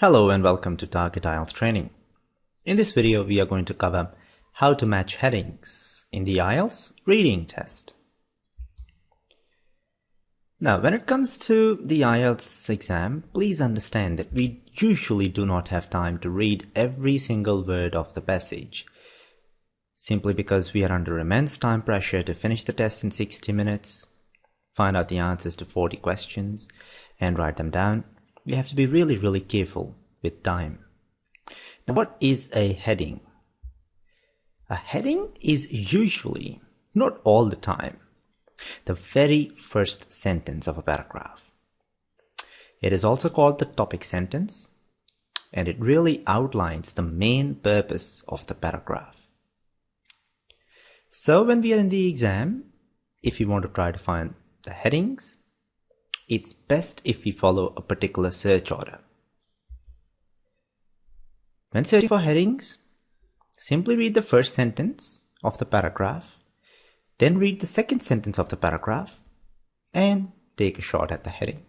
Hello and welcome to Target IELTS training. In this video, we are going to cover how to match headings in the IELTS reading test. Now, when it comes to the IELTS exam, please understand that we usually do not have time to read every single word of the passage, simply because we are under immense time pressure to finish the test in 60 minutes, find out the answers to 40 questions, and write them down. We have to be really careful with time. Now, what is a heading? A heading is usually, not all the time, the very first sentence of a paragraph. It is also called the topic sentence, and it really outlines the main purpose of the paragraph. So when we are in the exam, if you want to try to find the headings, it's best if we follow a particular search order. When searching for headings, simply read the first sentence of the paragraph, then read the second sentence of the paragraph, and take a shot at the heading.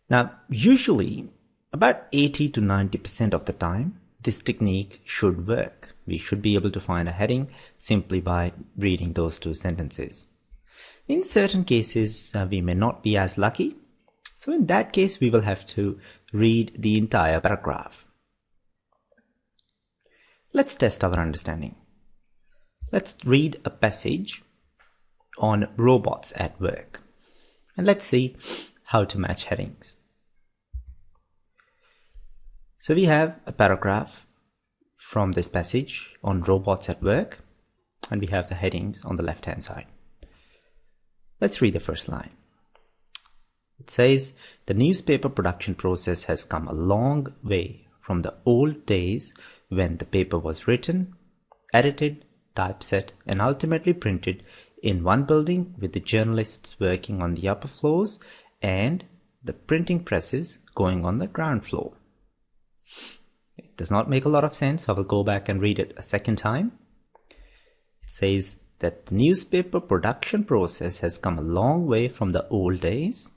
Now, usually, about 80 to 90% of the time, this technique should work. We should be able to find a heading simply by reading those two sentences. In certain cases, we may not be as lucky. So in that case, we will have to read the entire paragraph. Let's test our understanding. Let's read a passage on robots at work. And let's see how to match headings. So we have a paragraph from this passage on robots at work, and we have the headings on the left-hand side. Let's read the first line. It says, the newspaper production process has come a long way from the old days when the paper was written, edited, typeset, and ultimately printed in one building with the journalists working on the upper floors and the printing presses going on the ground floor. It does not make a lot of sense. I will go back and read it a second time. It says that the newspaper production process has come a long way from the old days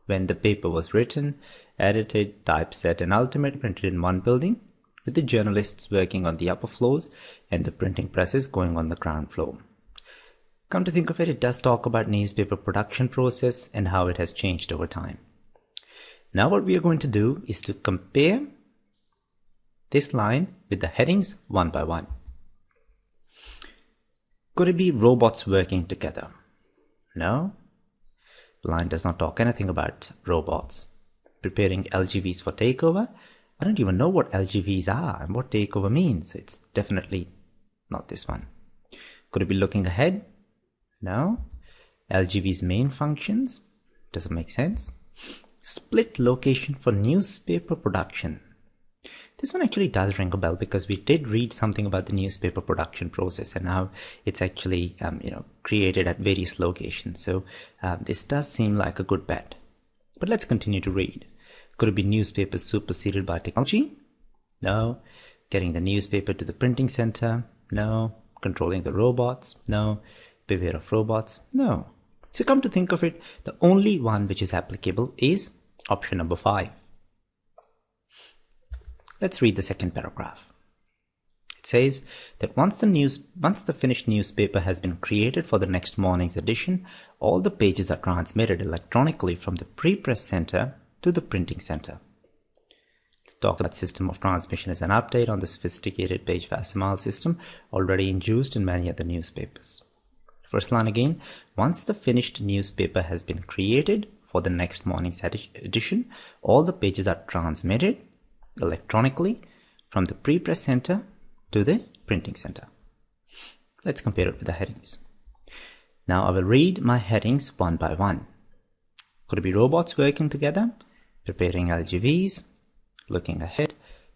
when the paper was written, edited, typeset, and ultimately printed in one building with the journalists working on the upper floors and the printing presses going on the ground floor. Come to think of it, it does talk about newspaper production process and how it has changed over time. Now what we are going to do is to compare this line with the headings one by one. Could it be robots working together? No. The line does not talk anything about robots. Preparing LGVs for takeover? I don't even know what LGVs are and what takeover means. It's definitely not this one. Could it be looking ahead? No. LGV's main functions? Doesn't make sense. Split location for newspaper production. This one actually does ring a bell because we did read something about the newspaper production process and how it's actually created at various locations. So this does seem like a good bet. But let's continue to read. Could it be newspapers superseded by technology? No. Getting the newspaper to the printing center? No. Controlling the robots? No. Beware of robots? No. So come to think of it, the only one which is applicable is option number 5. Let's read the second paragraph. It says that once the finished newspaper has been created for the next morning's edition, all the pages are transmitted electronically from the pre-press center to the printing center. To talk about system of transmission is an update on the sophisticated page facsimile system already in use in many other newspapers. First line again, once the finished newspaper has been created for the next morning's edition, all the pages are transmitted electronically from the pre-press center to the printing center. Let's compare it with the headings. Now I will read my headings one by one. Could it be robots working together? Preparing LGVs, looking ahead,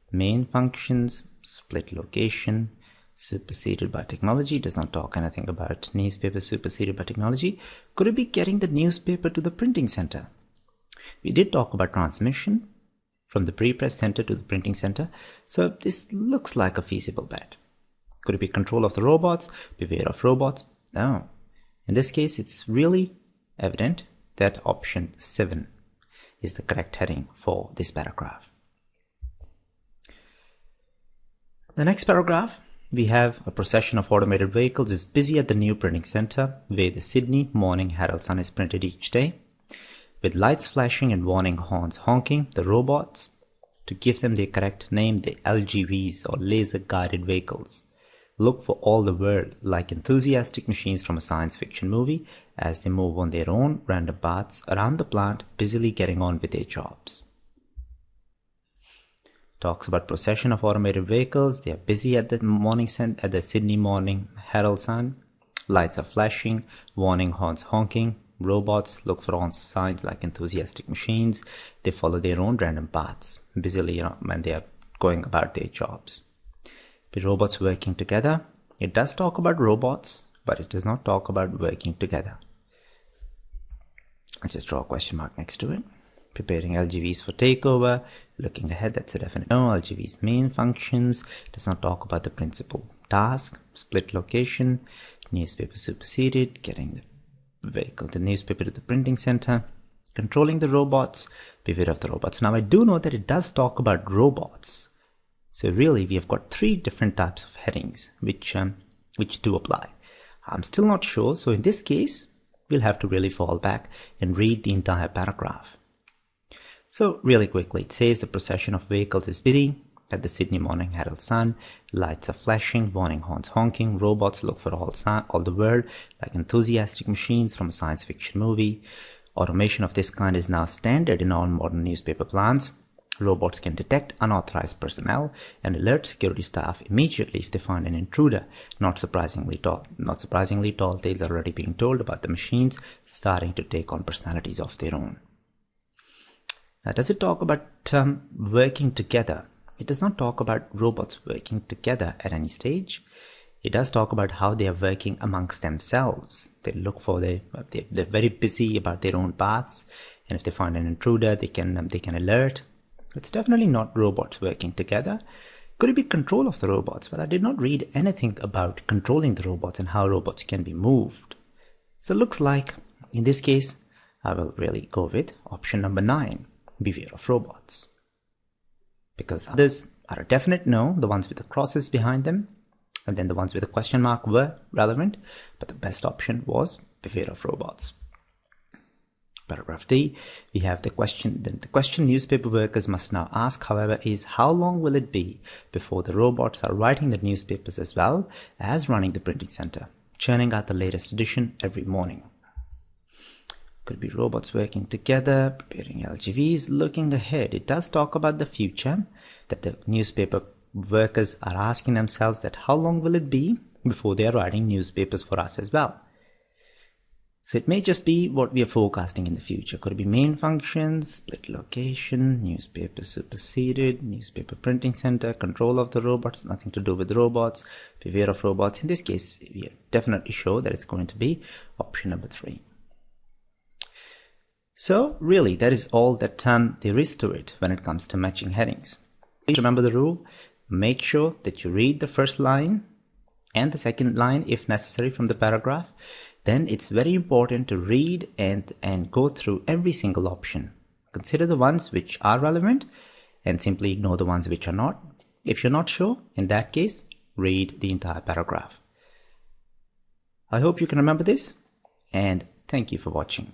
main functions, split location, superseded by technology, does not talk anything about newspaper superseded by technology. Could it be getting the newspaper to the printing center? We did talk about transmission from the pre-press center to the printing center, so this looks like a feasible bet. Could it be control of the robots? Beware of robots? No. In this case, it's really evident that option 7 is the correct heading for this paragraph. The next paragraph, we have a procession of automated vehicles is busy at the new printing center where the Sydney Morning Herald Sun is printed each day. With lights flashing and warning horns honking, the robots, to give them their correct name, the LGVs or laser guided vehicles, look for all the world like enthusiastic machines from a science fiction movie as they move on their own random paths around the plant, busily getting on with their jobs. Talks about procession of automated vehicles. They are busy at the Sydney Morning Herald Sun. Lights are flashing, warning horns honking. Robots look for all signs like enthusiastic machines. They follow their own random paths, busily when they are going about their jobs. The robots working together. It does talk about robots, but it does not talk about working together. I'll just draw a question mark next to it. Preparing LGVs for takeover. Looking ahead, that's a definite no. LGV's main functions. Does not talk about the principal task. Split location. Newspaper superseded. Getting the newspaper to the printing center. Controlling the robots. Beware of the robots. Now I do know that it does talk about robots. So really we have got 3 different types of headings which do apply. I'm still not sure. So in this case, we'll have to really fall back and read the entire paragraph. So really quickly, it says the procession of vehicles is busy at the Sydney Morning Herald Sun. Lights are flashing, warning horns honking. Robots look for all the world like enthusiastic machines from a science fiction movie. Automation of this kind is now standard in all modern newspaper plants. Robots can detect unauthorized personnel and alert security staff immediately if they find an intruder. Not surprisingly, tall tales are already being told about the machines starting to take on personalities of their own. Now, does it talk about working together? It does not talk about robots working together at any stage. It does talk about how they are working amongst themselves. They look for they're very busy about their own paths, and if they find an intruder, they can alert. It's definitely not robots working together. Could it be control of the robots? Well, I did not read anything about controlling the robots and how robots can be moved. So it looks like, in this case, I will really go with option number 9, beware of robots. Because others are a definite no, the ones with the crosses behind them, and then the ones with a question mark were relevant, but the best option was beware of robots. Paragraph D, we have the question. The question newspaper workers must now ask, however, is how long will it be before the robots are writing the newspapers as well as running the printing center, churning out the latest edition every morning? Could be robots working together, preparing LGVs, looking ahead. It does talk about the future, that the newspaper workers are asking themselves that how long will it be before they are writing newspapers for us as well. So it may just be what we are forecasting in the future. Could it be main functions, split location, newspaper superseded, newspaper printing center, control of the robots, nothing to do with robots, beware of robots. In this case, we are definitely sure that it's going to be option number 3. So really, that is all that there is to it when it comes to matching headings. Please remember the rule. Make sure that you read the first line and the second line if necessary from the paragraph. Then it's very important to read and go through every single option. Consider the ones which are relevant and simply ignore the ones which are not. If you're not sure, in that case, read the entire paragraph. I hope you can remember this, and thank you for watching.